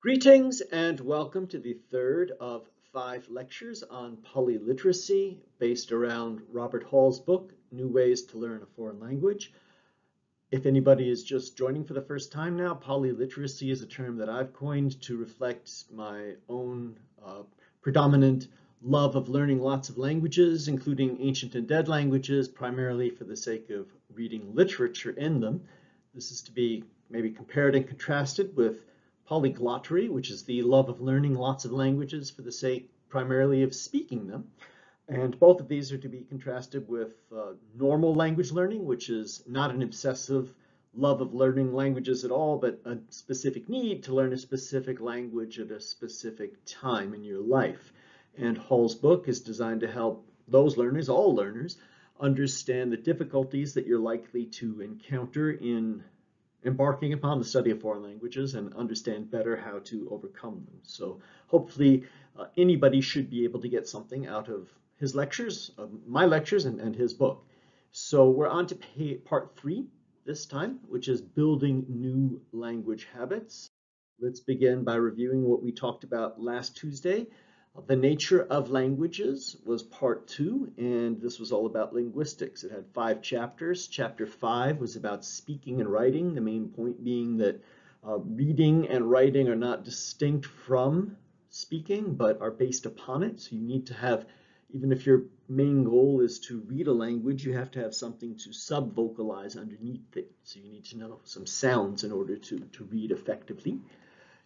Greetings and welcome to the third of 5 lectures on polyliteracy based around Robert Hall's book, New Ways to Learn a Foreign Language. If anybody is just joining for the first time now, polyliteracy is a term that I've coined to reflect my own predominant love of learning lots of languages, including ancient and dead languages, primarily for the sake of reading literature in them. This is to be maybe compared and contrasted with polyglottery, which is the love of learning lots of languages for the sake primarily of speaking them. And both of these are to be contrasted with normal language learning, which is not an obsessive love of learning languages at all, but a specific need to learn a specific language at a specific time in your life. And Hall's book is designed to help those learners, all learners, understand the difficulties that you're likely to encounter in embarking upon the study of foreign languages and understand better how to overcome them. So hopefully anybody should be able to get something out of his lectures, my lectures, and his book. So we're on to part 3 this time, which is building new language habits. Let's begin by reviewing what we talked about last Tuesday. The nature of languages was part 2, and this was all about linguistics. It had 5 chapters. Chapter 5 was about speaking and writing, the main point being that reading and writing are not distinct from speaking, but are based upon it. So you need to have, even if your main goal is to read a language, you have to have something to sub-vocalize underneath it. So you need to know some sounds in order to read effectively.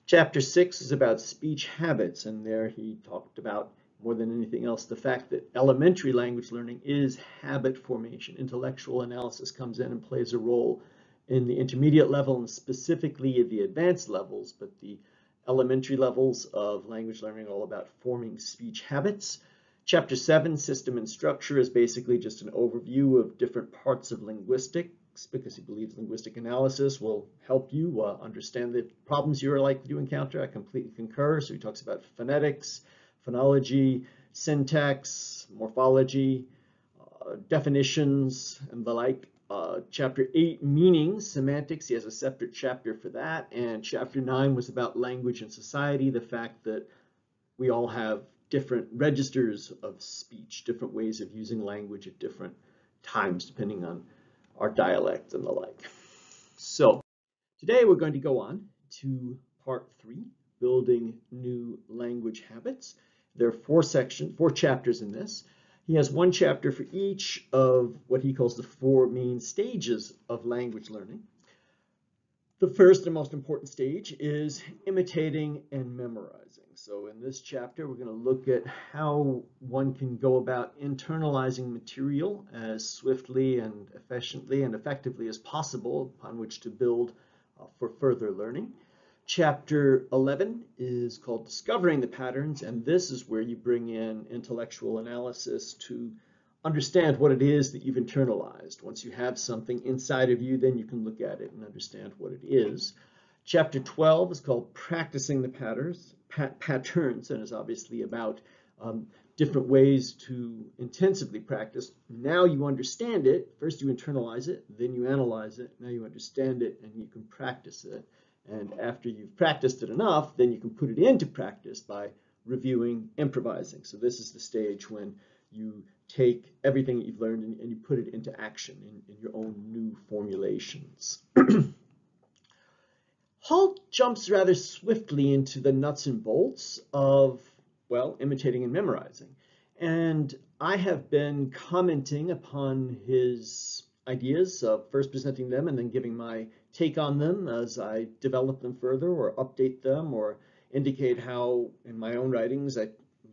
Chapter 6 is about speech habits, and there he talked about, more than anything else, the fact that elementary language learning is habit formation. Intellectual analysis comes in and plays a role in the intermediate level and specifically at the advanced levels, but the elementary levels of language learning are all about forming speech habits. Chapter 7, System and Structure, is basically just an overview of different parts of linguistics, because he believes linguistic analysis will help you understand the problems you're likely to encounter. I completely concur. So he talks about phonetics, phonology, syntax, morphology, definitions, and the like. Chapter 8, Meaning, Semantics, he has a separate chapter for that. And Chapter 9 was about language and society, the fact that we all have different registers of speech, different ways of using language at different times, depending on our dialect and the like. So today we're going to go on to part 3, building new language habits. There are 4 chapters in this. He has 1 chapter for each of what he calls the 4 main stages of language learning. The first and most important stage is imitating and memorizing. So in this chapter, we're going to look at how one can go about internalizing material as swiftly and efficiently and effectively as possible upon which to build for further learning. Chapter 11 is called Discovering the Patterns, and this is where you bring in intellectual analysis to understand what it is that you've internalized. Once you have something inside of you, then you can look at it and understand what it is. Chapter 12 is called Practicing the Patterns, and is obviously about different ways to intensively practice. Now you understand it. First you internalize it, then you analyze it. Now you understand it, and you can practice it. And after you've practiced it enough, then you can put it into practice by reviewing, improvising. So this is the stage when you take everything that you've learned and you put it into action in your own new formulations. Hall jumps rather swiftly into the nuts and bolts of, well, imitating and memorizing. And I have been commenting upon his ideas, first presenting them and then giving my take on them as I develop them further or update them or indicate how in my own writings I'm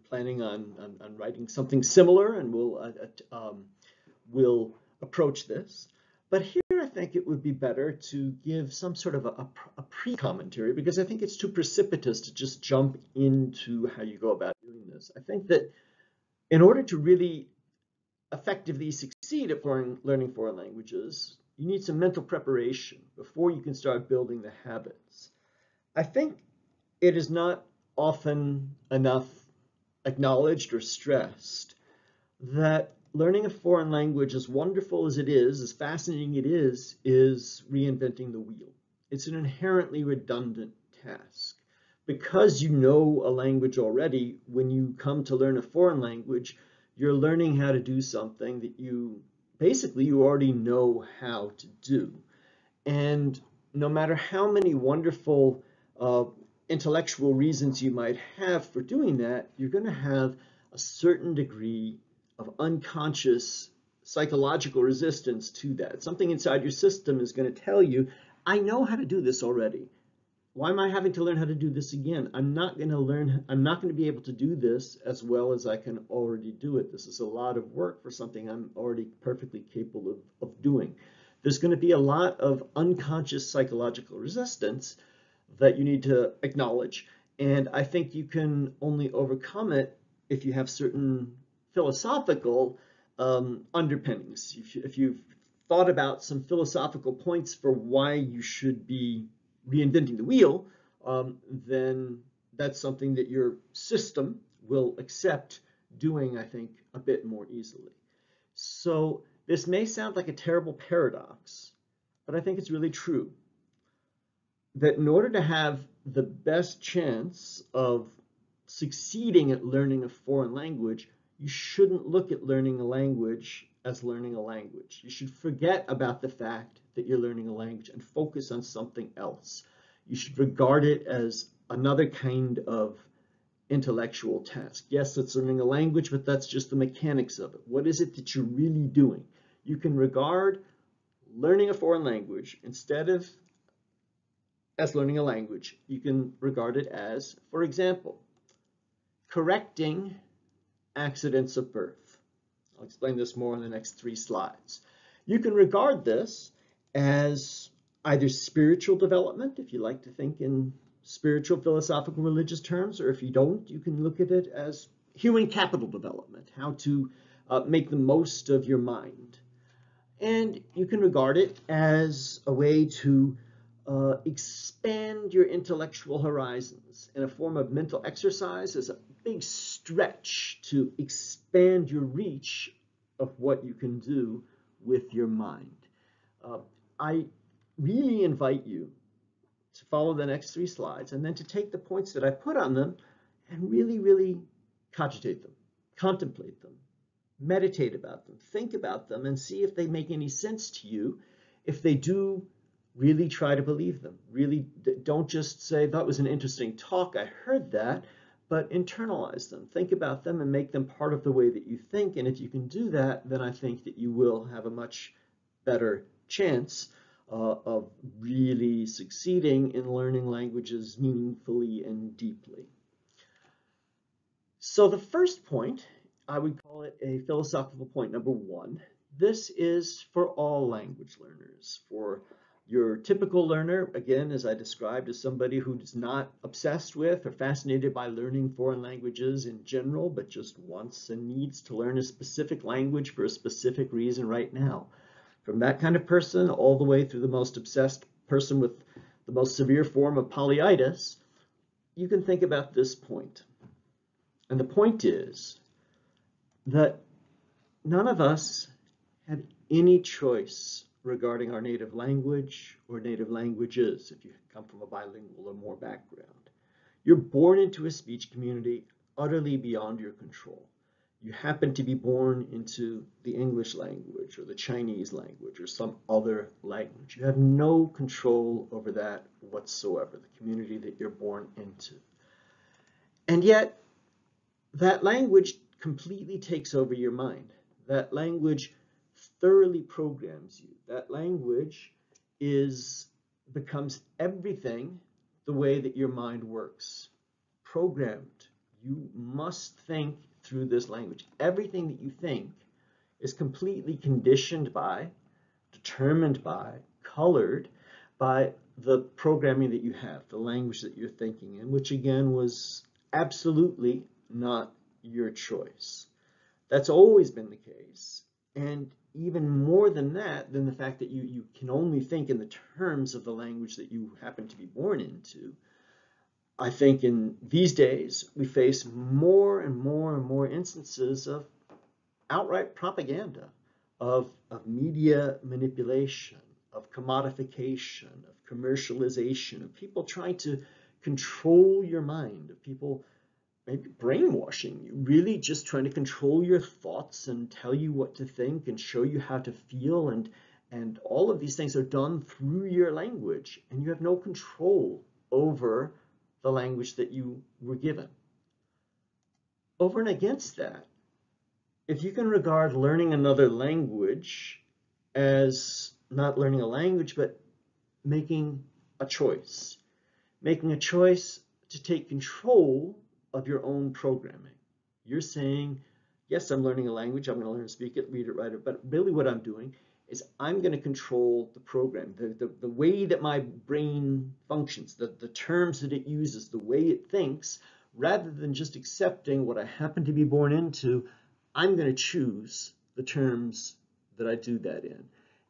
planning on writing something similar, and we'll approach this. But here I think it would be better to give some sort of a pre-commentary, because I think it's too precipitous to just jump into how you go about doing this. I think that in order to really effectively succeed at learning foreign languages, you need some mental preparation before you can start building the habits. I think it is not often enough acknowledged or stressed that learning a foreign language, as wonderful as it is, as fascinating it is reinventing the wheel. It's an inherently redundant task. because you know a language already, when you come to learn a foreign language, you're learning how to do something that you already know how to do. And no matter how many wonderful intellectual reasons you might have for doing that, you're going to have a certain degree of unconscious psychological resistance to that. Something inside your system is going to tell you, I know how to do this already. Why am I having to learn how to do this again? I'm not going to be able to do this as well as I can already do it. This is a lot of work for something I'm already perfectly capable of doing. There's going to be a lot of unconscious psychological resistance that you need to acknowledge. And I think you can only overcome it if you have certain philosophical underpinnings. If you've thought about some philosophical points for why you should be reinventing the wheel, then that's something that your system will accept doing, I think, a bit more easily. So this may sound like a terrible paradox, but I think it's really true that in order to have the best chance of succeeding at learning a foreign language, you shouldn't look at learning a language as learning a language. You should forget about the fact that you're learning a language and focus on something else. You should regard it as another kind of intellectual task. Yes, it's learning a language, but that's just the mechanics of it. What is it that you're really doing? You can regard learning a foreign language instead of as learning a language. You can regard it as, for example, correcting accidents of birth. I'll explain this more in the next 3 slides. You can regard this as either spiritual development, if you like to think in spiritual, philosophical, religious terms, or if you don't, you can look at it as human capital development, how to make the most of your mind. And you can regard it as a way to expand your intellectual horizons in a form of mental exercise, as a big stretch to expand your reach of what you can do with your mind. I really invite you to follow the next 3 slides and then to take the points that I put on them and really, really cogitate them, contemplate them, meditate about them, think about them, and see if they make any sense to you. If they do, really try to believe them. Really don't just say, that was an interesting talk, I heard that, but internalize them, think about them, and make them part of the way that you think. And if you can do that, then I think that you will have a much better chance of really succeeding in learning languages meaningfully and deeply. So the first point, I would call it a philosophical point number 1. This is for all language learners. For your typical learner, again, as I described, as somebody who's not obsessed with or fascinated by learning foreign languages in general, but just wants and needs to learn a specific language for a specific reason right now. From that kind of person all the way through the most obsessed person with the most severe form of polyitis, you can think about this point. And the point is that none of us have any choice regarding our native language or native languages if you come from a bilingual or more background. You're born into a speech community utterly beyond your control. You happen to be born into the English language or the Chinese language or some other language. You have no control over that whatsoever, the community that you're born into. And yet, that language completely takes over your mind. That language thoroughly programs you. That language becomes everything the way that your mind works. Programmed. You must think through this language. Everything that you think is completely conditioned by, determined by, colored by the programming that you have, the language that you're thinking in, which again was absolutely not your choice. That's always been the case. And even more than that, than the fact that you can only think in the terms of the language that you happen to be born into, I think in these days we face more and more and more instances of outright propaganda, of media manipulation, of commodification, of commercialization, of people trying to control your mind, of people maybe brainwashing you, really just trying to control your thoughts and tell you what to think and show you how to feel, and all of these things are done through your language, and you have no control over the language that you were given. Over and against that, if you can regard learning another language as not learning a language, but making a choice to take control of your own programming. You're saying, yes, I'm learning a language, I'm going to learn to speak it, read it, write it, but really what I'm doing is I'm going to control the program, the way that my brain functions, the terms that it uses, the way it thinks, rather than just accepting what I happen to be born into. I'm going to choose the terms that I do that in.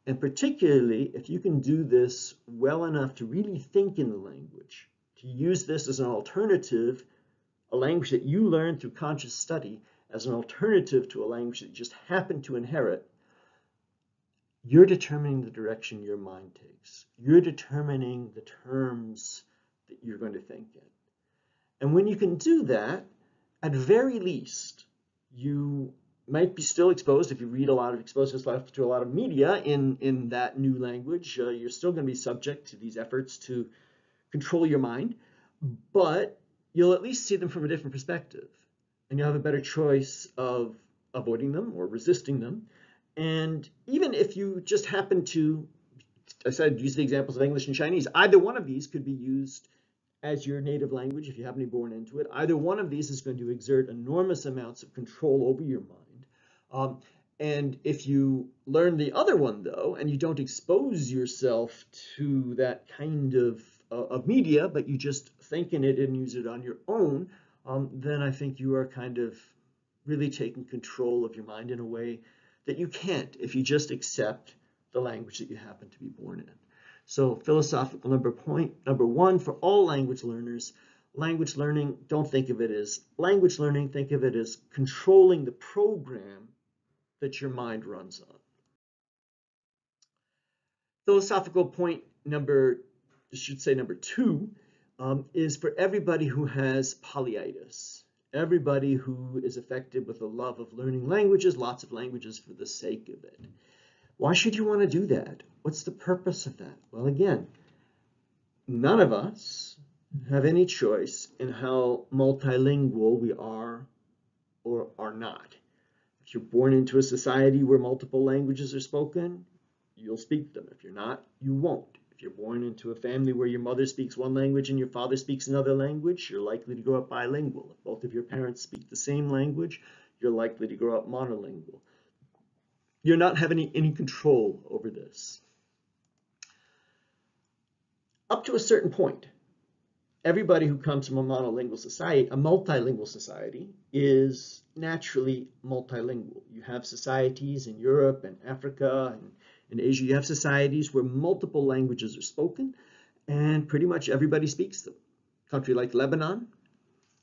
And particularly, if you can do this well enough to really think in the language, to use this as an alternative, a language that you learn through conscious study, as an alternative to a language that you just happen to inherit, you're determining the direction your mind takes. You're determining the terms that you're going to think in. And when you can do that, at very least, you might be still exposed, if you read expose yourself to a lot of media in that new language, you're still going to be subject to these efforts to control your mind, but you'll at least see them from a different perspective, and you'll have a better choice of avoiding them or resisting them. And even if you just happen to, I said, use the examples of English and Chinese, either one of these could be used as your native language if you happen to be born into it. Either one of these is going to exert enormous amounts of control over your mind. And if you learn the other one, though, and you don't expose yourself to that kind of media, but you just think in it and use it on your own, then I think you are kind of really taking control of your mind in a way that you can't if you just accept the language that you happen to be born in. So philosophical number one for all language learners, language learning, don't think of it as language learning, think of it as controlling the program that your mind runs on. Philosophical point number two, is for everybody who has polyitis, everybody who is affected with a love of learning languages, lots of languages for the sake of it. Why should you want to do that? What's the purpose of that? Well, again, none of us have any choice in how multilingual we are or are not. If you're born into a society where multiple languages are spoken, you'll speak them. If you're not, you won't. If you're born into a family where your mother speaks one language and your father speaks another language, you're likely to grow up bilingual. If both of your parents speak the same language, you're likely to grow up monolingual. You're not having any control over this. Up to a certain point, everybody who comes from a multilingual society, is naturally multilingual. You have societies in Europe and Africa and in Asia, you have societies where multiple languages are spoken, and pretty much everybody speaks them. A country like Lebanon,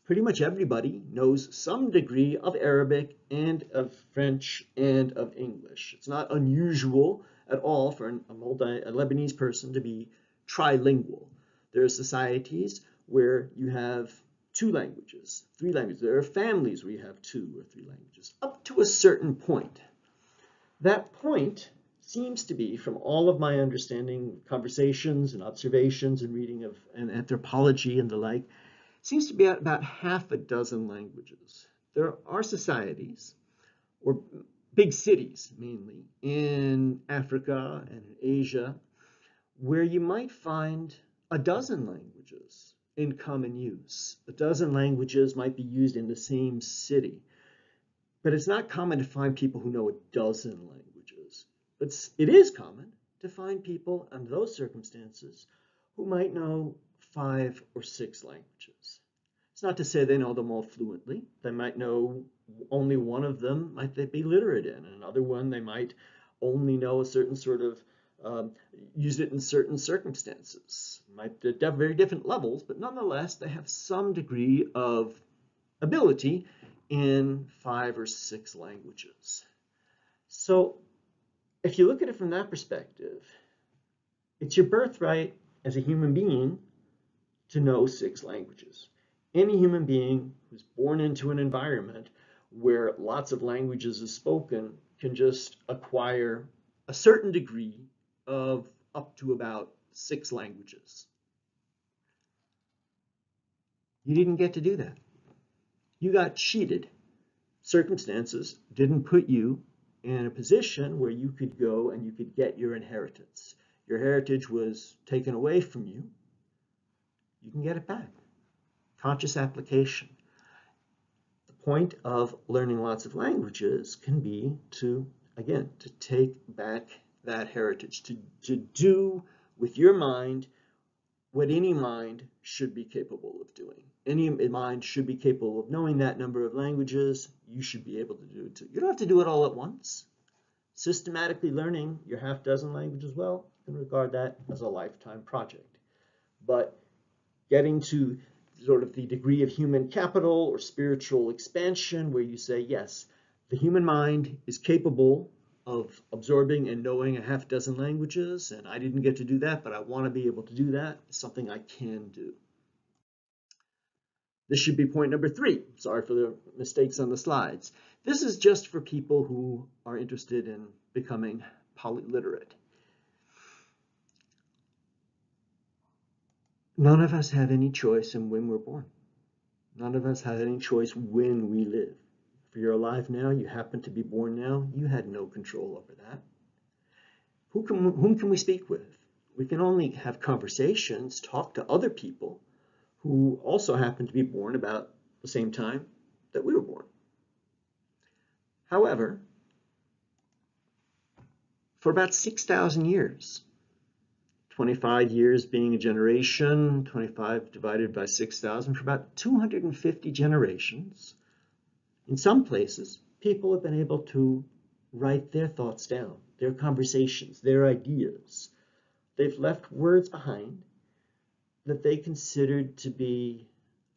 pretty much everybody knows some degree of Arabic and of French and of English. It's not unusual at all for a Lebanese person to be trilingual. There are societies where you have 2 languages, 3 languages. There are families where you have 2 or 3 languages, up to a certain point. That point seems to be, from all of my understanding, conversations and observations and reading of anthropology and the like, seems to be at about half a dozen languages. There are societies, or big cities mainly, in Africa and in Asia, where you might find a dozen languages in common use. A dozen languages might be used in the same city. But it's not common to find people who know a dozen languages. But it is common to find people under those circumstances who might know 5 or 6 languages. It's not to say they know them all fluently. They might know only one of them, might they be literate in, and another one they might only know a certain sort of, use it in certain circumstances. Might have very different levels, but nonetheless they have some degree of ability in 5 or 6 languages. So if you look at it from that perspective, it's your birthright as a human being to know 6 languages. Any human being who's born into an environment where lots of languages is spoken can just acquire a certain degree of up to about 6 languages. You didn't get to do that. You got cheated. Circumstances didn't put you in a position where you could go and you could get your inheritance. Your heritage was taken away from you. You can get it back. Conscious application. The point of learning lots of languages can be to, again, to take back that heritage, to do with your mind what any mind should be capable of doing. Any mind should be capable of knowing that number of languages. You should be able to do it too. You don't have to do it all at once. Systematically learning your half-dozen languages, well, you can regard that as a lifetime project. But getting to sort of the degree of human capital or spiritual expansion where you say, yes, the human mind is capable of absorbing and knowing a half-dozen languages, and I didn't get to do that, but I want to be able to do that. It's something I can do. This should be point number 3. Sorry for the mistakes on the slides. This is just for people who are interested in becoming polyliterate. None of us have any choice in when we're born. None of us have any choice when we live. If you're alive now, you happen to be born now, you had no control over that. Whom can we speak with? We can only have conversations, talk to other people who also happen to be born about the same time that we were born. However, for about 6,000 years, 25 years being a generation, 25 divided by 6,000, for about 250 generations, in some places, people have been able to write their thoughts down, their conversations, their ideas. They've left words behind that they considered to be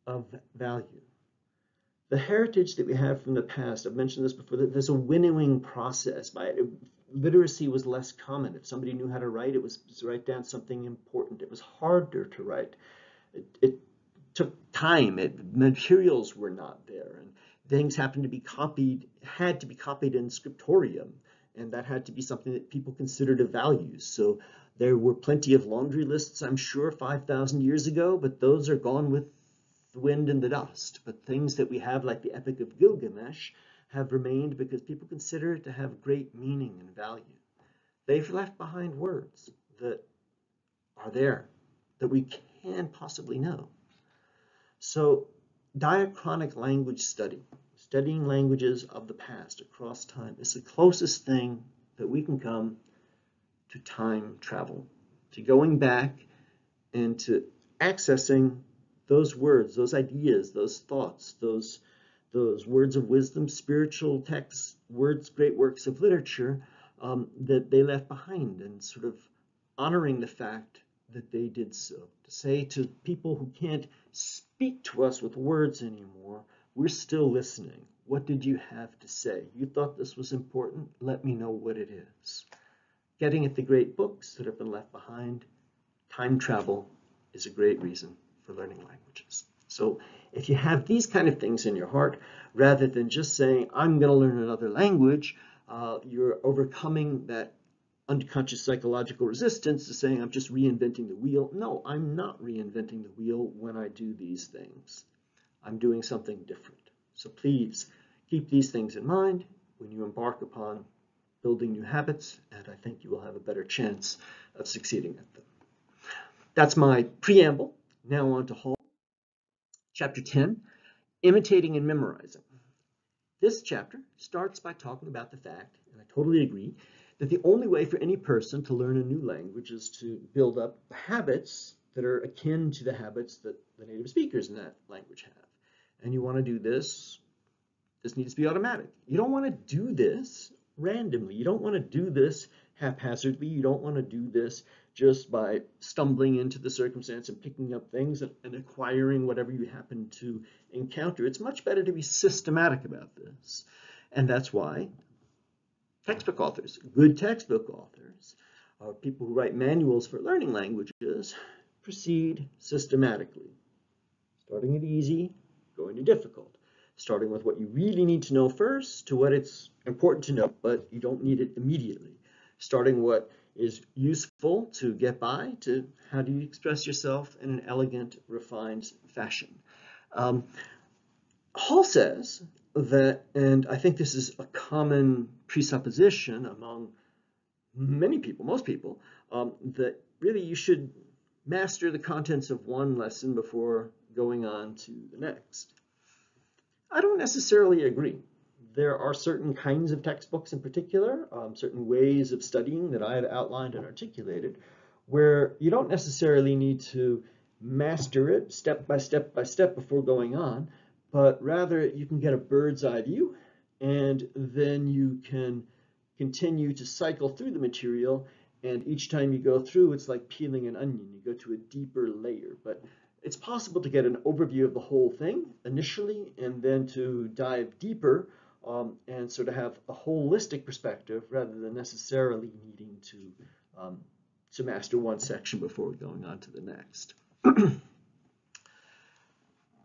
of value. The heritage that we have from the past, I've mentioned this before, that there's a winnowing process by it. Literacy was less common. If somebody knew how to write, it was to write down something important. It was harder to write. It took time. Materials were not there, and things happened to be copied, had to be copied in scriptorium, and that had to be something that people considered of value. So there were plenty of laundry lists, I'm sure, 5,000 years ago, but those are gone with the wind and the dust. But things that we have, like the Epic of Gilgamesh, have remained because people consider it to have great meaning and value. They've left behind words that are there, that we can possibly know. So diachronic language study, studying languages of the past across time, is the closest thing that we can come to time travel, to going back and to accessing those words, those ideas, those thoughts, those words of wisdom, spiritual texts, words, great works of literature that they left behind, and sort of honoring the fact that they did so. To say to people who can't speak to us with words anymore, we're still listening. What did you have to say? You thought this was important? Let me know what it is. Getting at the great books that have been left behind, time travel is a great reason for learning languages. So if you have these kind of things in your heart, rather than just saying, I'm going to learn another language, you're overcoming that unconscious psychological resistance to saying, I'm just reinventing the wheel. No, I'm not reinventing the wheel when I do these things. I'm doing something different. So please keep these things in mind when you embark upon building new habits, and I think you will have a better chance of succeeding at them. That's my preamble. Now on to Hall. Chapter 10, Imitating and Memorizing. This chapter starts by talking about the fact, and I totally agree, that the only way for any person to learn a new language is to build up habits that are akin to the habits that the native speakers in that language have. And you want to do this. This needs to be automatic. You don't want to do this randomly. You don't want to do this haphazardly. You don't want to do this just by stumbling into the circumstance and picking up things and acquiring whatever you happen to encounter. It's much better to be systematic about this. And that's why textbook authors, good textbook authors, or people who write manuals for learning languages, proceed systematically, starting at easy, going to difficult, starting with what you really need to know first to what it's important to know, but you don't need it immediately, starting what is useful to get by to how do you express yourself in an elegant, refined fashion. Hall says that, and I think this is a common presupposition among many people, most people, that really you should master the contents of one lesson before going on to the next. I don't necessarily agree. There are certain kinds of textbooks in particular, certain ways of studying that I have outlined and articulated, where you don't necessarily need to master it step by step before going on, but rather you can get a bird's eye view, and then you can continue to cycle through the material, and each time you go through, it's like peeling an onion. You go to a deeper layer, but it's possible to get an overview of the whole thing initially, and then to dive deeper and sort of have a holistic perspective rather than necessarily needing to master one section before going on to the next.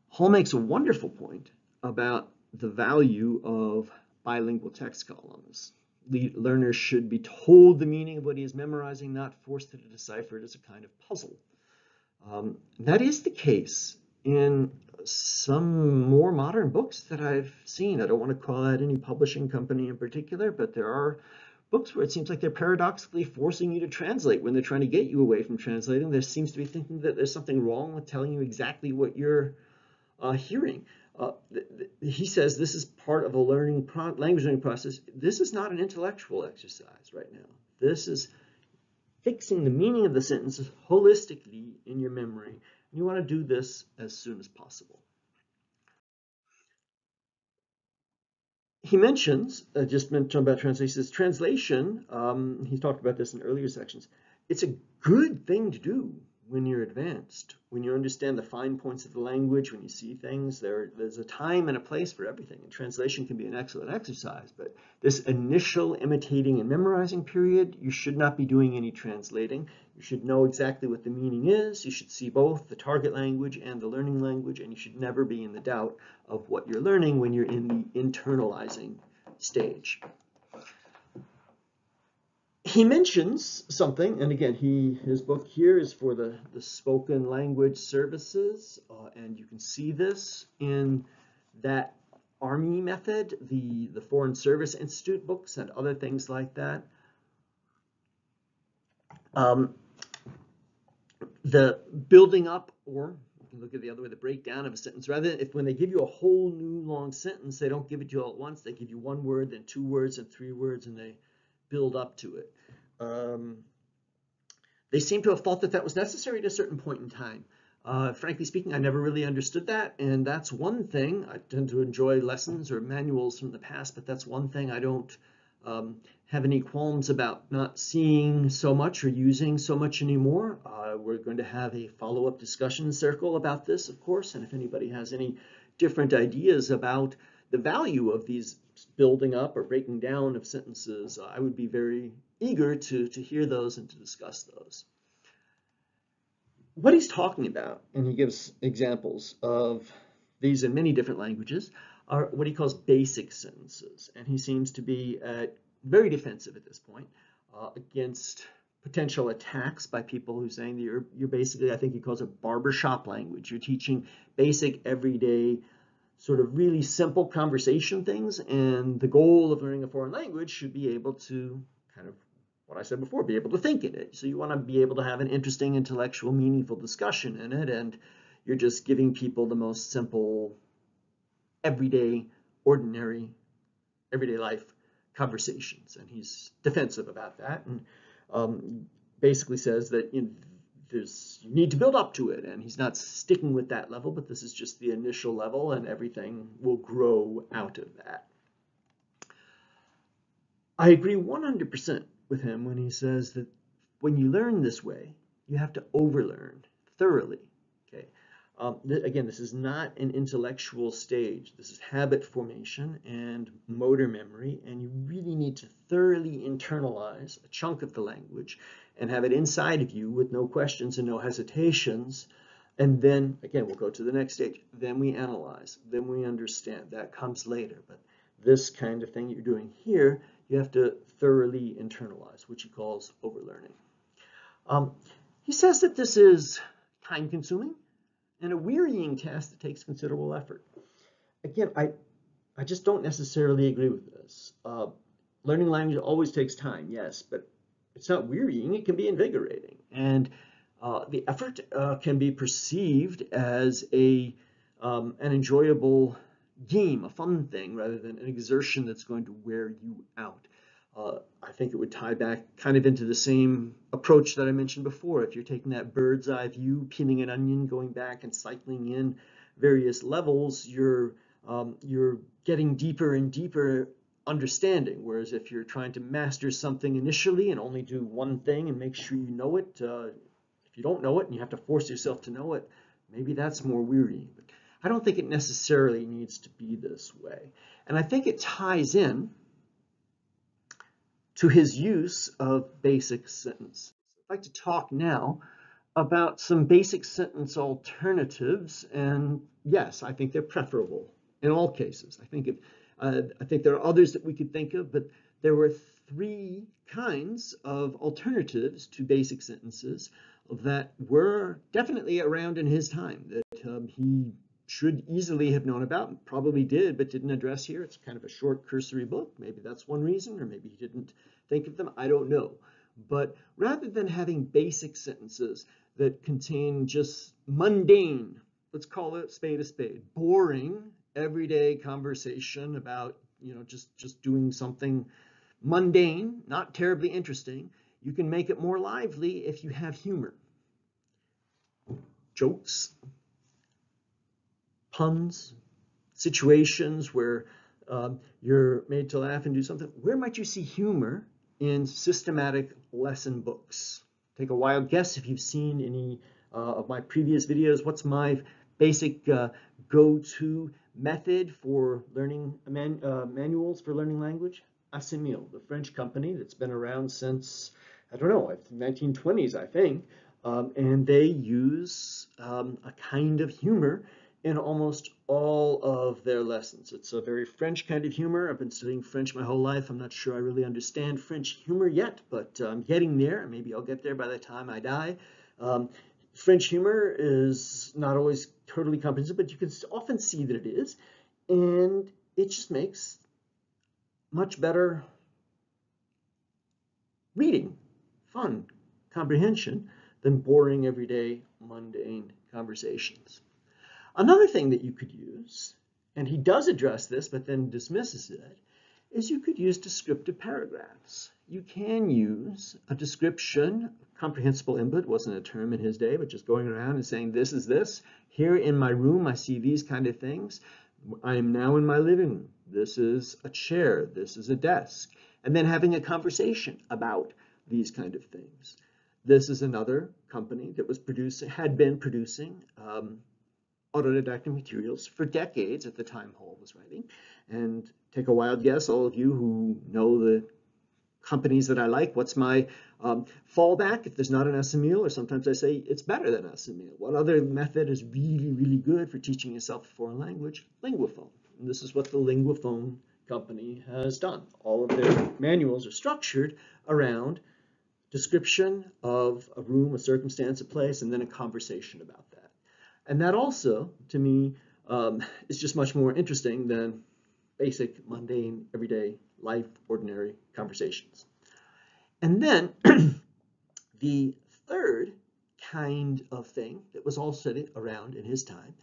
Hall makes a wonderful point about the value of bilingual text columns. Learners should be told the meaning of what he is memorizing, not forced to decipher it as a kind of puzzle. That is the case in some more modern books that I've seen. I don't want to call out any publishing company in particular, but there are books where it seems like they're paradoxically forcing you to translate when they're trying to get you away from translating. There seems to be thinking that there's something wrong with telling you exactly what you're hearing. He says this is part of a language learning process. This is not an intellectual exercise right now. This is fixing the meaning of the sentences holistically in your memory. You want to do this as soon as possible. He mentions, just mentioned about translation, he's talked about this in earlier sections, it's a good thing to do when you're advanced, when you understand the fine points of the language, when you see things. There's a time and a place for everything, and translation can be an excellent exercise, but this initial imitating and memorizing period, you should not be doing any translating. You should know exactly what the meaning is. You should see both the target language and the learning language, and you should never be in the doubt of what you're learning when you're in the internalizing stage. He mentions something, and again, his book here is for the spoken language services, and you can see this in that Army method, the Foreign Service Institute books and other things like that. The building up, or you can look at the other way, the breakdown of a sentence. Rather than when they give you a whole new long sentence, they don't give it to you all at once. They give you one word, then 2 words, and 3 words, and they build up to it. They seem to have thought that that was necessary at a certain point in time. Frankly speaking, I never really understood that, and that's one thing. I tend to enjoy lessons or manuals from the past, but that's one thing I don't have any qualms about not seeing so much or using so much anymore. We're going to have a follow-up discussion circle about this, of course, and if anybody has any different ideas about the value of these building up or breaking down of sentences, I would be very eager to hear those and to discuss those. What he's talking about, and he gives examples of these in many different languages, are what he calls basic sentences. And he seems to be very defensive at this point against potential attacks by people who are saying that you're basically, I think he calls it barbershop language. You're teaching basic, everyday, sort of really simple conversation things, and the goal of learning a foreign language should be able to kind of, what I said before, be able to think in it. So you want to be able to have an interesting, intellectual, meaningful discussion in it, and you're just giving people the most simple, everyday, ordinary, everyday life conversations. And he's defensive about that, and basically says that you need to build up to it, and he's not sticking with that level, but this is just the initial level, and everything will grow out of that. I agree 100% with him when he says that when you learn this way, you have to overlearn thoroughly. Okay. Again, this is not an intellectual stage. This is habit formation and motor memory, and you really need to thoroughly internalize a chunk of the language and have it inside of you with no questions and no hesitations. And then, again, we'll go to the next stage. Then we analyze. Then we understand. That comes later. But this kind of thing you're doing here, you have to thoroughly internalize, which he calls overlearning. He says that this is time-consuming and a wearying task that takes considerable effort. Again, I just don't necessarily agree with this. Learning language always takes time, yes, but it's not wearying. It can be invigorating. And the effort can be perceived as an enjoyable game, a fun thing, rather than an exertion that's going to wear you out. I think it would tie back kind of into the same approach that I mentioned before. If you're taking that bird's eye view, peeling an onion, going back and cycling in various levels, you're getting deeper and deeper understanding. Whereas if you're trying to master something initially and only do one thing and make sure you know it, if you don't know it and you have to force yourself to know it, maybe that's more wearying. But I don't think it necessarily needs to be this way. And I think it ties in to his use of basic sentence. I'd like to talk now about some basic sentence alternatives, and yes, I think they're preferable in all cases. I think there are others that we could think of, but there were three kinds of alternatives to basic sentences that were definitely around in his time, that he should easily have known about, probably did, but didn't address here. It's kind of a short, cursory book. Maybe that's one reason, or maybe he didn't think of them. I don't know. But rather than having basic sentences that contain just mundane, let's call it a spade, boring, everyday conversation about, just doing something mundane, not terribly interesting, you can make it more lively if you have humor. Jokes, puns, situations where you're made to laugh and do something. Where might you see humor in systematic lesson books? Take a wild guess if you've seen any of my previous videos. What's my basic go-to method for learning manuals for learning language? Assimil, the French company that's been around since, I don't know, 1920s, I think. And they use a kind of humor in almost all of their lessons. It's a very French kind of humor. I've been studying French my whole life. I'm not sure I really understand French humor yet, but I'm getting there. Maybe I'll get there by the time I die. French humor is not always totally comprehensive, but you can often see that it is. And it just makes much better reading, fun, comprehension than boring, everyday, mundane conversations. Another thing that you could use, and he does address this but then dismisses it, is you could use descriptive paragraphs. You can use a description. Comprehensible input wasn't a term in his day, but just going around and saying, this is this. Here in my room, I see these kind of things. I am now in my living room. This is a chair. This is a desk. And then having a conversation about these kind of things. This is another company that had been producing autodidactic materials for decades at the time Hall was writing. And take a wild guess, all of you who know the companies that I like, what's my fallback if there's not an Assimil, or sometimes I say it's better than Assimil. What other method is really, really good for teaching yourself a foreign language? Linguaphone. And this is what the Linguaphone company has done. All of their manuals are structured around description of a room, a circumstance, a place, and then a conversation about that. And that also, to me, is just much more interesting than basic, mundane, everyday life, ordinary conversations. And then the third kind of thing that was also around in his time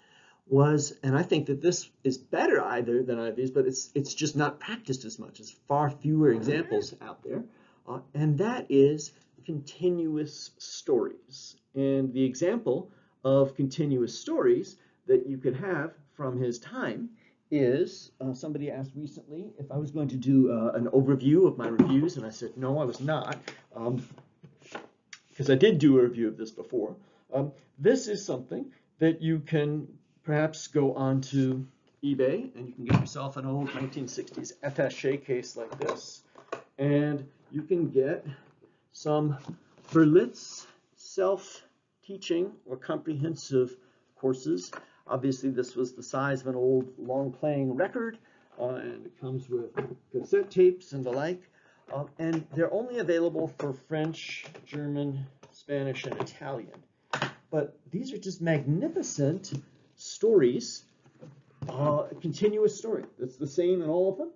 was, and I think that this is better either than either of these, but it's just not practiced as much. There's far fewer examples out there. And that is continuous stories. And the example of continuous stories that you could have from his time is, somebody asked recently if I was going to do an overview of my reviews, and I said, no, I was not, because I did do a review of this before. This is something that you can perhaps go onto eBay, and you can get yourself an old 1960s attaché case like this, and you can get some Berlitz self-teaching or comprehensive courses. Obviously, this was the size of an old long-playing record, and it comes with cassette tapes and the like. And they're only available for French, German, Spanish, and Italian. But these are just magnificent stories, continuous story. It's the same in all of them.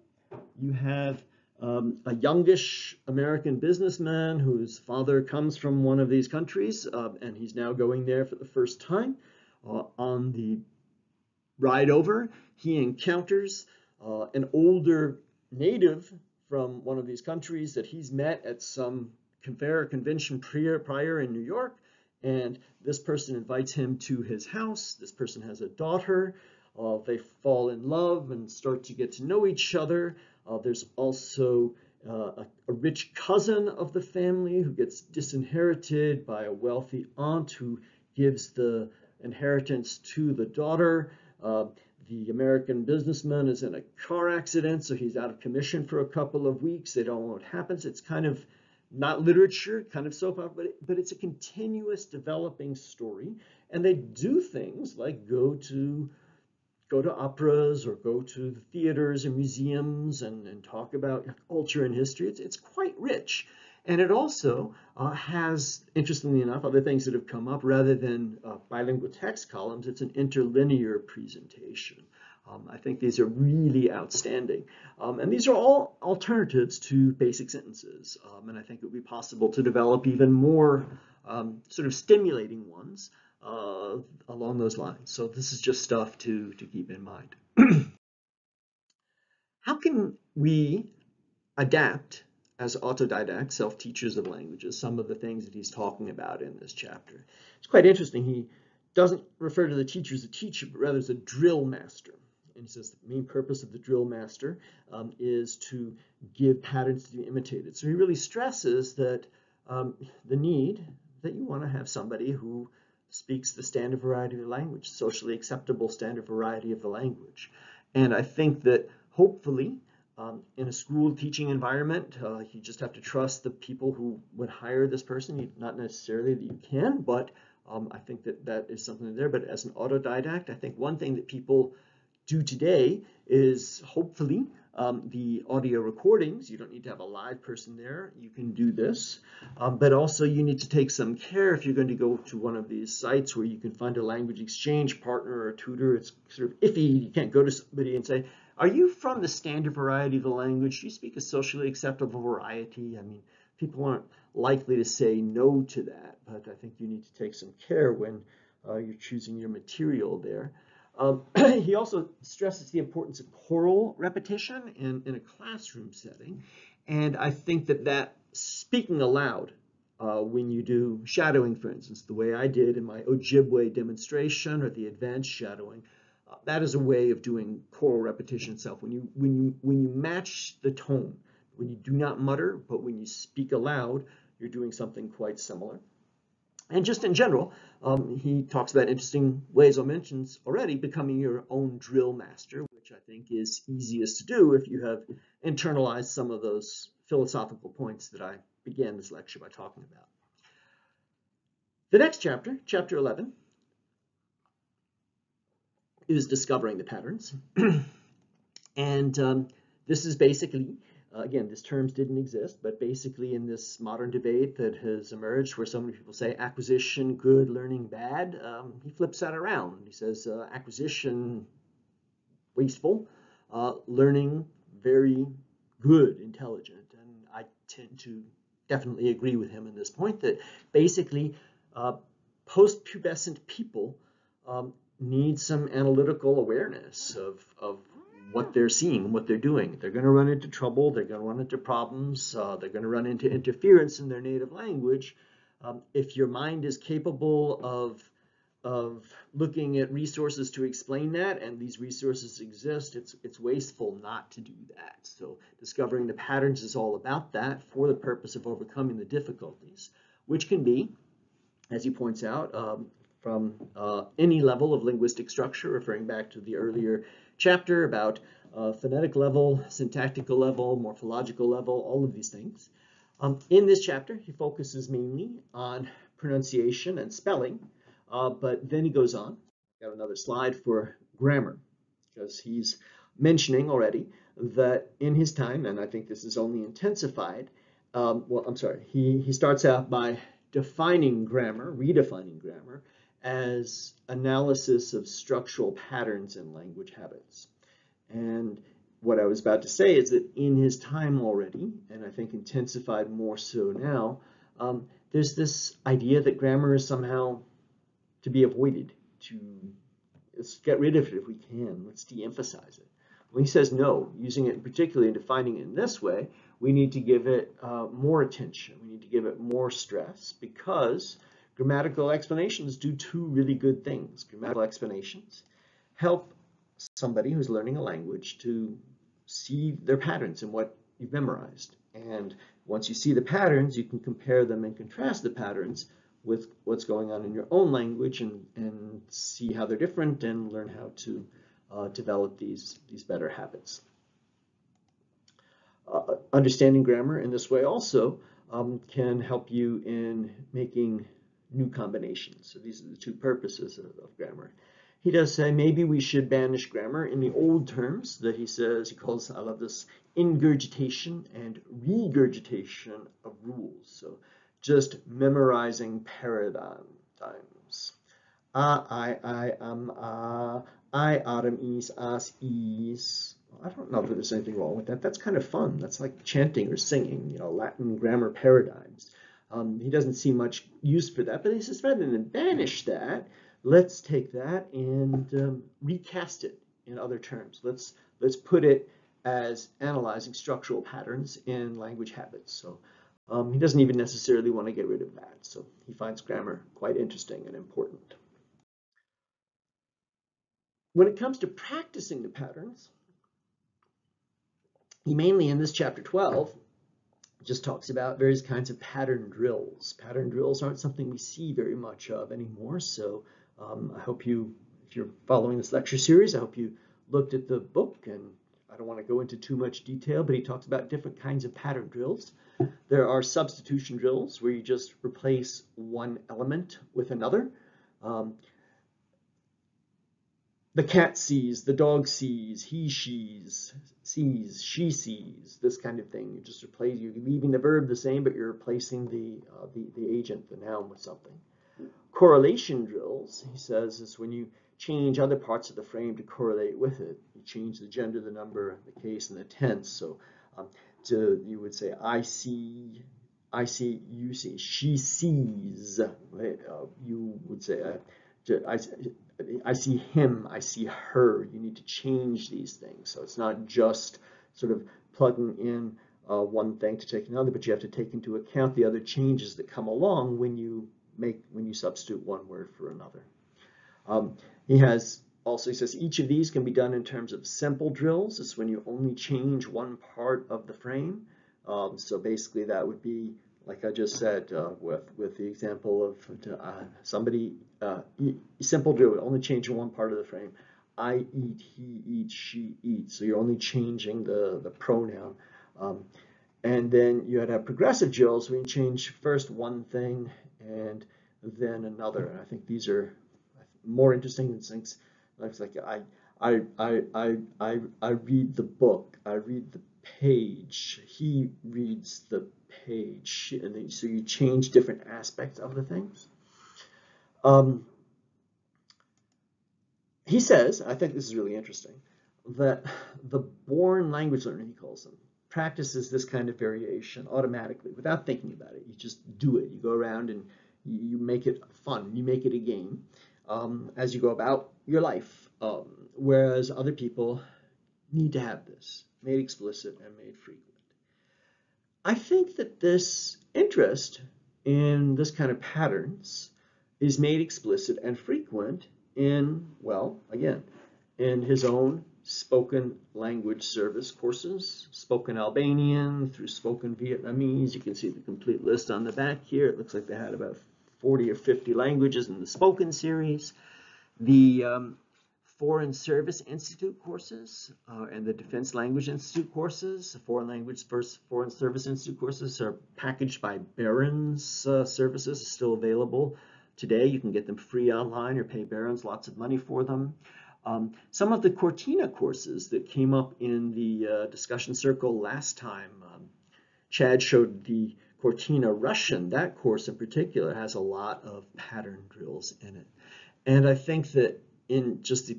You have a youngish American businessman whose father comes from one of these countries, and he's now going there for the first time. On the ride over, he encounters an older native from one of these countries that he's met at some fair convention prior in New York, and this person invites him to his house. This person has a daughter. They fall in love and start to get to know each other. There's also a rich cousin of the family who gets disinherited by a wealthy aunt who gives the inheritance to the daughter. The American businessman is in a car accident, so he's out of commission for a couple of weeks. They don't know what happens. It's kind of not literature, kind of soap opera, but it's a continuous developing story. And they do things like go to operas or go to the theaters and museums and talk about culture and history. It's quite rich. And it also has, interestingly enough, other things that have come up. Rather than bilingual text columns, it's an interlinear presentation. I think these are really outstanding. And these are all alternatives to basic sentences. And I think it would be possible to develop even more sort of stimulating ones along those lines. So this is just stuff to keep in mind. How can we adapt as autodidacts, self-teachers of languages, some of the things that he's talking about in this chapter? It's quite interesting. He doesn't refer to the teacher as a teacher, but rather as a drill master. And he says the main purpose of the drill master is to give patterns to be imitated. So he really stresses that the need that you want to have somebody who speaks the standard variety of the language, socially acceptable standard variety of the language. And I think that hopefully in a school teaching environment, you just have to trust the people who would hire this person. Not necessarily that you can, but I think that is something there. But as an autodidact, I think one thing that people do today is hopefully the audio recordings. You don't need to have a live person there. You can do this. But also you need to take some care if you're going to go to one of these sites where you can find a language exchange partner or a tutor. It's sort of iffy. You can't go to somebody and say, are you from the standard variety of the language? Do you speak a socially acceptable variety? I mean, people aren't likely to say no to that, but I think you need to take some care when you're choosing your material there. He also stresses the importance of choral repetition in a classroom setting. And I think that speaking aloud, when you do shadowing, for instance, the way I did in my Ojibwe demonstration or the advanced shadowing, that is a way of doing choral repetition itself. When you match the tone, when you do not mutter, but when you speak aloud, you're doing something quite similar. And just in general, he talks about interesting ways I mentioned already, becoming your own drill master, which I think is easiest to do if you have internalized some of those philosophical points that I began this lecture by talking about. The next chapter, chapter 11, is discovering the patterns. And this is basically, again, these terms didn't exist, but basically in this modern debate that has emerged where so many people say acquisition good, learning bad, he flips that around. He says acquisition wasteful, learning very good, intelligent. And I tend to definitely agree with him in this point that basically post-pubescent people need some analytical awareness of what they're seeing, what they're doing. They're going to run into trouble. They're going to run into problems. They're going to run into interference in their native language. If your mind is capable of looking at resources to explain that, and these resources exist, it's wasteful not to do that. So discovering the patterns is all about that for the purpose of overcoming the difficulties, which can be, as he points out, from any level of linguistic structure, referring back to the earlier chapter about phonetic level, syntactical level, morphological level, all of these things. In this chapter, he focuses mainly on pronunciation and spelling, but then he goes on. Got another slide for grammar, because he's mentioning already that in his time, and I think this is only intensified, he starts out by defining grammar, redefining grammar, as analysis of structural patterns in language habits. And what I was about to say is that in his time already, and I think intensified more so now, there's this idea that grammar is somehow to be avoided, let's get rid of it if we can, let's de-emphasize it. Well, he says no, using it particularly and defining it in this way, we need to give it more attention, we need to give it more stress, because grammatical explanations do two really good things. Grammatical explanations help somebody who's learning a language to see their patterns in what you've memorized. And once you see the patterns, you can compare them and contrast the patterns with what's going on in your own language and see how they're different and learn how to develop these better habits. Understanding grammar in this way also can help you in making new combinations. So these are the two purposes of grammar. He does say maybe we should banish grammar in the old terms that he says, he calls, I love this, ingurgitation and regurgitation of rules. So just memorizing paradigms. I, autumn, is, as, is. I don't know if there's anything wrong with that. That's kind of fun. That's like chanting or singing, Latin grammar paradigms. He doesn't see much use for that, but he says rather than banish that, let's take that and recast it in other terms. Let's put it as analyzing structural patterns in language habits. So he doesn't even necessarily want to get rid of that. So he finds grammar quite interesting and important. When it comes to practicing the patterns, he mainly in this chapter 12 just talks about various kinds of pattern drills. Pattern drills aren't something we see very much of anymore, so I hope you, if you're following this lecture series, I hope you looked at the book, and I don't want to go into too much detail, but he talks about different kinds of pattern drills. There are substitution drills where you just replace one element with another. The cat sees, the dog sees, he, sees, she sees, this kind of thing. You just replace, you're leaving the verb the same, but you're replacing the agent, the noun, with something. Correlation drills, he says, is when you change other parts of the frame to correlate with it. You change the gender, the number, the case, and the tense. So you would say, I see, you see, she sees. Right? You would say, I see him, I see her. You need to change these things. So it's not just sort of plugging in one thing to take another, but you have to take into account the other changes that come along when you substitute one word for another. He says each of these can be done in terms of simple drills. It's when you only change one part of the frame. So basically that would be, like I just said, with the example of somebody, simple drill, only changing one part of the frame. I eat, he eats, she eats. So you're only changing the pronoun. And then you have progressive drills where you change first one thing and then another. And I think these are more interesting than things like I read the book, I read the page, he reads the page, and then, so you change different aspects of the things. He says, I think this is really interesting, that the born language learner, he calls them, practices this kind of variation automatically without thinking about it. You just do it. You go around and you make it fun. You make it a game as you go about your life, whereas other people need to have this made explicit and made frequent. I think that this interest in this kind of patterns is made explicit and frequent in, well, again, in his own spoken language service courses, spoken Albanian through spoken Vietnamese. You can see the complete list on the back here. It looks like they had about 40 or 50 languages in the spoken series. The Foreign Service Institute courses and the Defense Language Institute courses. Foreign Service Institute courses are packaged by Barron's Services, still available today. You can get them free online or pay Barron's lots of money for them. Some of the Cortina courses that came up in the discussion circle last time, Chad showed the Cortina Russian. That course in particular has a lot of pattern drills in it. And I think that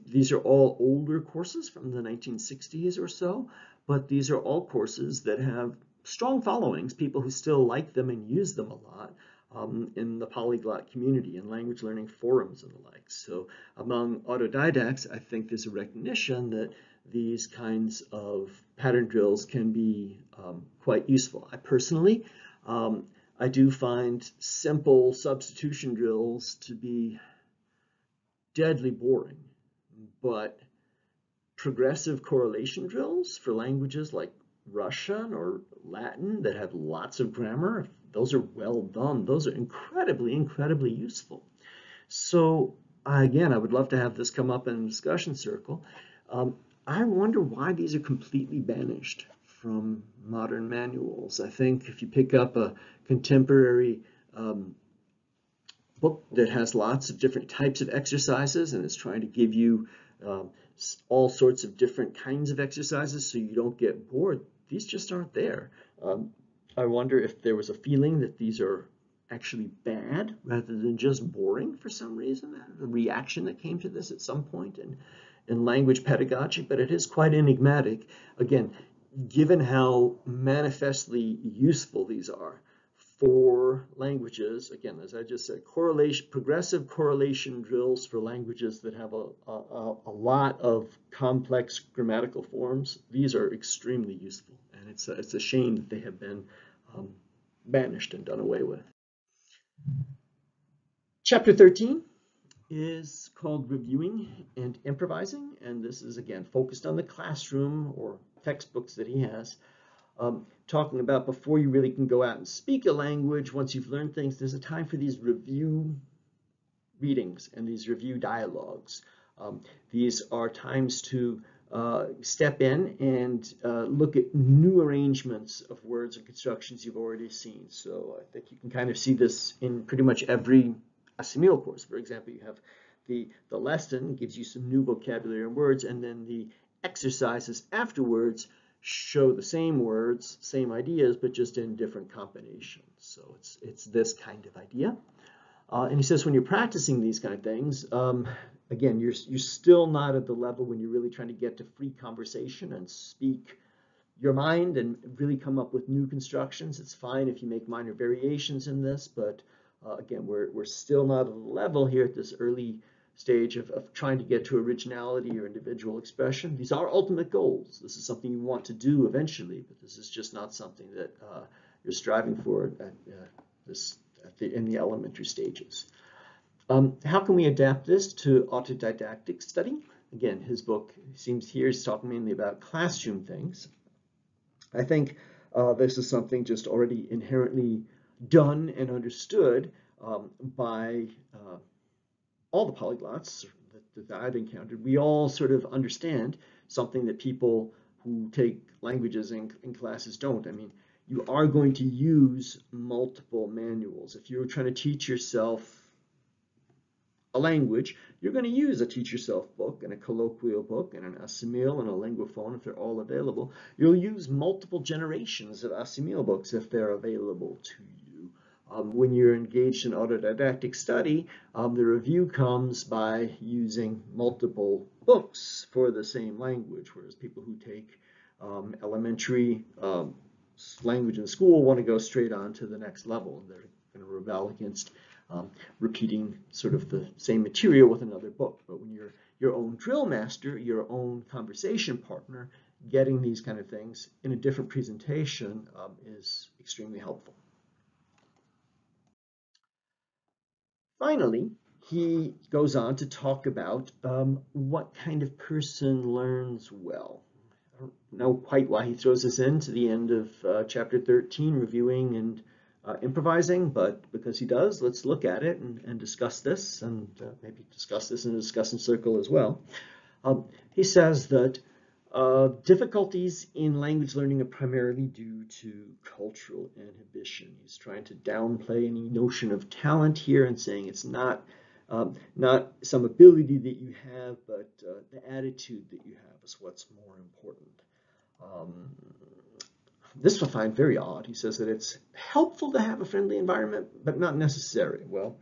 these are all older courses from the 1960s or so, but these are all courses that have strong followings, people who still like them and use them a lot in the polyglot community and language learning forums and the like. So among autodidacts, I think there's a recognition that these kinds of pattern drills can be quite useful. I personally, I do find simple substitution drills to be deadly boring, but progressive correlation drills for languages like Russian or Latin that have lots of grammar, those are well done. Those are incredibly, incredibly useful. So again, I would love to have this come up in a discussion circle. I wonder why these are completely banished from modern manuals. I think if you pick up a contemporary book that has lots of different types of exercises and is trying to give you all sorts of different kinds of exercises so you don't get bored, these just aren't there. I wonder if there was a feeling that these are actually bad rather than just boring for some reason, a reaction that came to this at some point in language pedagogy, but it is quite enigmatic. Again, given how manifestly useful these are for languages, again, as I just said, progressive correlation drills for languages that have a lot of complex grammatical forms, these are extremely useful. And it's a shame that they have been banished and done away with. Chapter 13 is called Reviewing and Improvising, and this is again focused on the classroom or textbooks that he has, talking about before you really can go out and speak a language, once you've learned things, there's a time for these review readings and these review dialogues. These are times to step in and look at new arrangements of words and constructions you've already seen. So I think you can kind of see this in pretty much every Assimil course. For example, you have the lesson gives you some new vocabulary and words, and then the exercises afterwards show the same words, same ideas, but just in different combinations. So it's this kind of idea. And he says when you're practicing these kind of things, again, you're still not at the level when you're really trying to get to free conversation and speak your mind and really come up with new constructions. It's fine if you make minor variations in this, but again, we're still not at the level here at this early stage of trying to get to originality or individual expression. These are ultimate goals. This is something you want to do eventually, but this is just not something that you're striving for in the elementary stages. How can we adapt this to autodidactic study? Again, his book seems here is talking mainly about classroom things. I think this is something just already inherently done and understood by all the polyglots that I've encountered. We all sort of understand something that people who take languages in classes don't. I mean, you are going to use multiple manuals. If you're trying to teach yourself a language, you're going to use a teach yourself book and a colloquial book and an Assimil and a linguaphone if they're all available. You'll use multiple generations of Assimil books if they're available to you. When you're engaged in autodidactic study, the review comes by using multiple books for the same language, whereas people who take elementary language in school want to go straight on to the next level. They're going to rebel against repeating sort of the same material with another book. But when you're your own drill master, your own conversation partner, getting these kind of things in a different presentation is extremely helpful. Finally, he goes on to talk about what kind of person learns well. I don't know quite why he throws this in to the end of chapter 13, reviewing and improvising, but because he does, let's look at it and discuss this, and maybe discuss this in a discussion circle as well. He says that difficulties in language learning are primarily due to cultural inhibition. He's trying to downplay any notion of talent here and saying it's not some ability that you have, but the attitude that you have is what's more important. This I find very odd. He says that it's helpful to have a friendly environment, but not necessary. Well,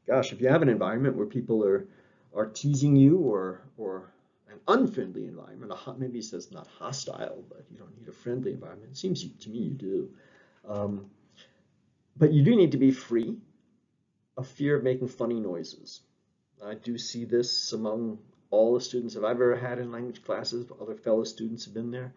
gosh, if you have an environment where people are teasing you or an unfriendly environment, maybe he says not hostile, but you don't need a friendly environment. It seems to me you do. But you do need to be free of fear of making funny noises. I do see this among all the students that I've ever had in language classes. Other fellow students have been there.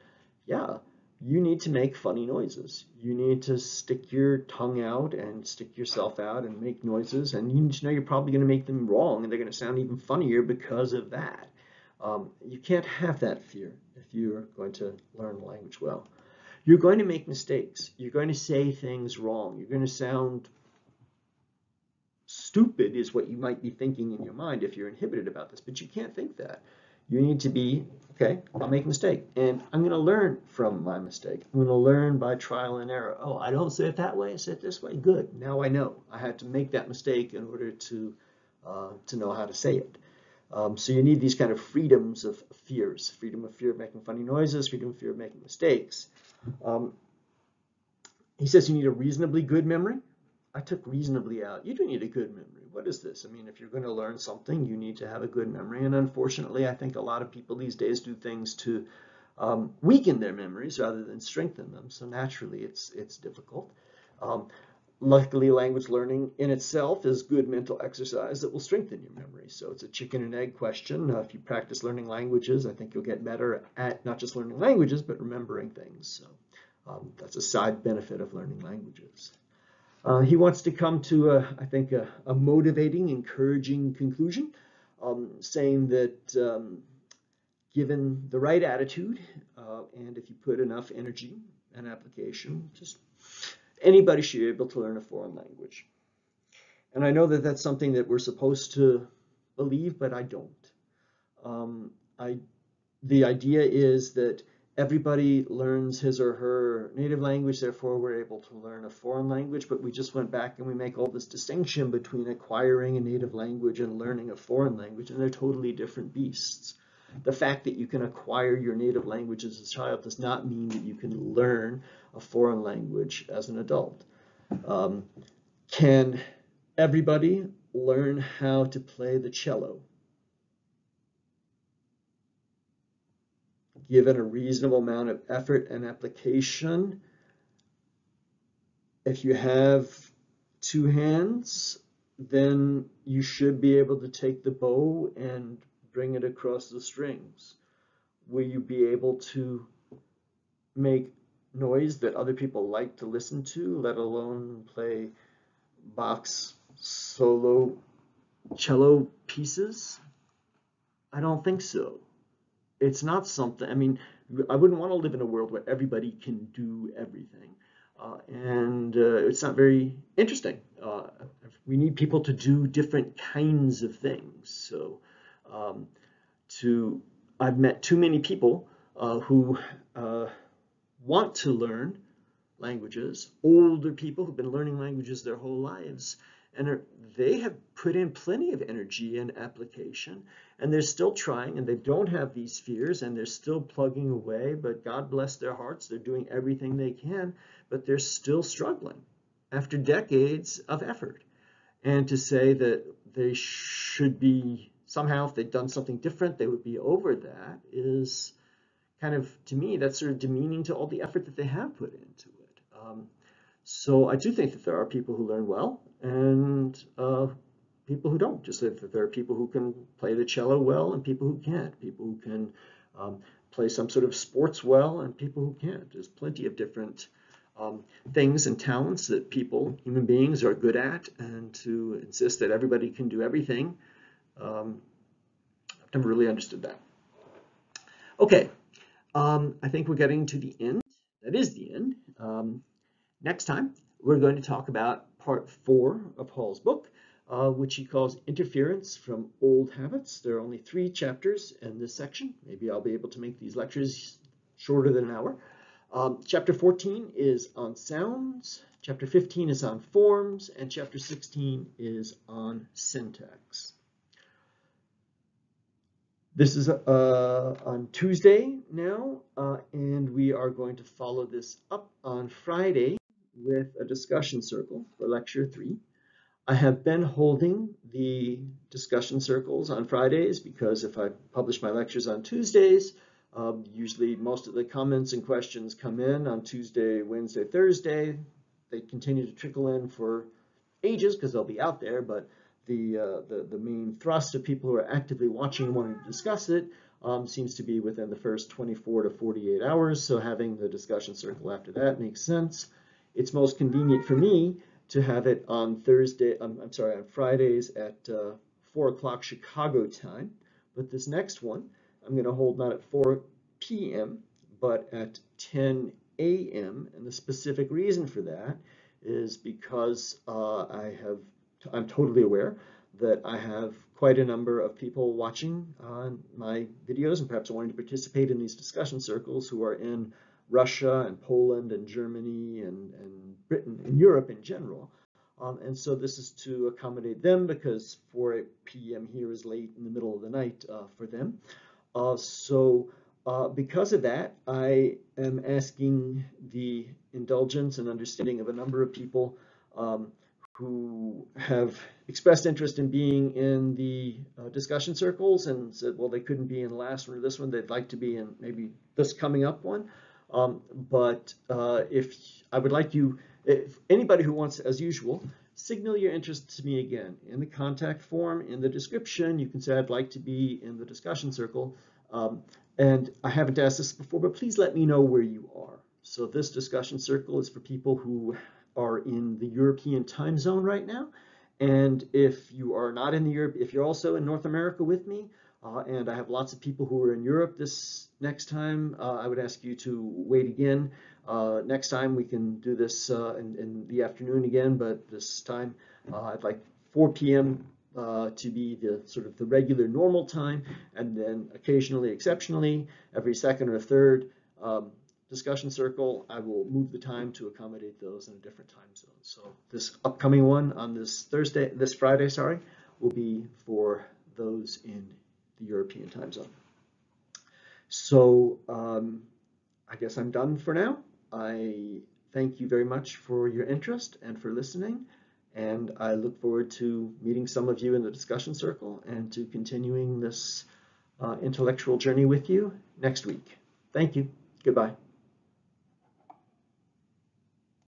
Yeah, you need to make funny noises. You need to stick your tongue out and stick yourself out and make noises, and you need to know you're probably going to make them wrong, and they're going to sound even funnier because of that. You can't have that fear if you're going to learn the language well. You're going to make mistakes. You're going to say things wrong. You're going to sound stupid is what you might be thinking in your mind if you're inhibited about this, but you can't think that. You need to be, okay, I'll make a mistake, and I'm going to learn from my mistake. I'm going to learn by trial and error. Oh, I don't say it that way, I say it this way. Good, now I know. I had to make that mistake in order to know how to say it. So you need these kind of freedoms of fears, freedom of fear of making funny noises, freedom of fear of making mistakes. He says you need a reasonably good memory. I took reasonably out. You do need a good memory. What is this? I mean, if you're going to learn something, you need to have a good memory. And unfortunately, I think a lot of people these days do things to weaken their memories rather than strengthen them. So naturally, it's difficult. Luckily, language learning in itself is good mental exercise that will strengthen your memory. So it's a chicken and egg question. If you practice learning languages, I think you'll get better at not just learning languages, but remembering things. So that's a side benefit of learning languages. He wants to come to, I think, a motivating, encouraging conclusion, saying that given the right attitude, and if you put enough energy and application, just anybody should be able to learn a foreign language. And I know that that's something that we're supposed to believe, but I don't. The idea is that everybody learns his or her native language, therefore we're able to learn a foreign language, but we just went back and we make all this distinction between acquiring a native language and learning a foreign language, and they're totally different beasts. The fact that you can acquire your native language as a child does not mean that you can learn a foreign language as an adult. Can everybody learn how to play the cello? Given a reasonable amount of effort and application, if you have two hands, then you should be able to take the bow and bring it across the strings. Will you be able to make noise that other people like to listen to, let alone play Bach's solo cello pieces? I don't think so. It's not something, I mean, I wouldn't want to live in a world where everybody can do everything. And it's not very interesting. We need people to do different kinds of things. So I've met too many people who want to learn languages, older people who've been learning languages their whole lives, and they have put in plenty of energy and application, and they're still trying, and they don't have these fears, and they're still plugging away, but God bless their hearts, they're doing everything they can, but they're still struggling after decades of effort. And to say that they should be, somehow if they'd done something different, they would be over that, is kind of, to me, that's sort of demeaning to all the effort that they have put into it. So I do think that there are people who learn well and people who don't. Just that there are people who can play the cello well and people who can't. People who can play some sort of sports well and people who can't. There's plenty of different things and talents that people, human beings, are good at, and to insist that everybody can do everything, I've never really understood that. Okay, I think we're getting to the end. That is the end. Next time, we're going to talk about part 4 of Hall's book, which he calls Interference from Old Habits. There are only 3 chapters in this section. Maybe I'll be able to make these lectures shorter than an hour. Chapter 14 is on sounds, chapter 15 is on forms, and chapter 16 is on syntax. This is on Tuesday now, and we are going to follow this up on Friday with a discussion circle for lecture 3. I have been holding the discussion circles on Fridays because if I publish my lectures on Tuesdays, usually most of the comments and questions come in on Tuesday, Wednesday, Thursday. They continue to trickle in for ages because they'll be out there, but the main thrust of people who are actively watching and wanting to discuss it seems to be within the first 24 to 48 hours, so having the discussion circle after that makes sense. It's most convenient for me to have it on on Fridays at 4 o'clock Chicago time, but this next one I'm going to hold not at 4 p.m. but at 10 a.m. and the specific reason for that is because I'm totally aware that I have quite a number of people watching my videos and perhaps wanting to participate in these discussion circles who are in Russia and Poland and Germany and Britain and Europe in general. And so this is to accommodate them because 4 p.m. here is late in the middle of the night for them. Because of that, I am asking the indulgence and understanding of a number of people who have expressed interest in being in the discussion circles and said, well, they couldn't be in the last one or this one. They'd like to be in maybe this coming up one. If I would like you, if anybody who wants, as usual, signal your interest to me again. In the contact form, in the description, you can say, I'd like to be in the discussion circle. And I haven't asked this before, but please let me know where you are. So this discussion circle is for people who are in the European time zone right now. And if you are not in Europe, if you're also in North America with me, and I have lots of people who are in Europe this next time, I would ask you to wait again. Next time we can do this in the afternoon again, but this time I'd like 4 p.m. To be the sort of the regular normal time, and then occasionally, exceptionally, every second or third discussion circle, I will move the time to accommodate those in a different time zone. So this upcoming one on this Friday, will be for those in the European time zone. So I guess I'm done for now. I thank you very much for your interest and for listening. And I look forward to meeting some of you in the discussion circle and to continuing this intellectual journey with you next week. Thank you. Goodbye.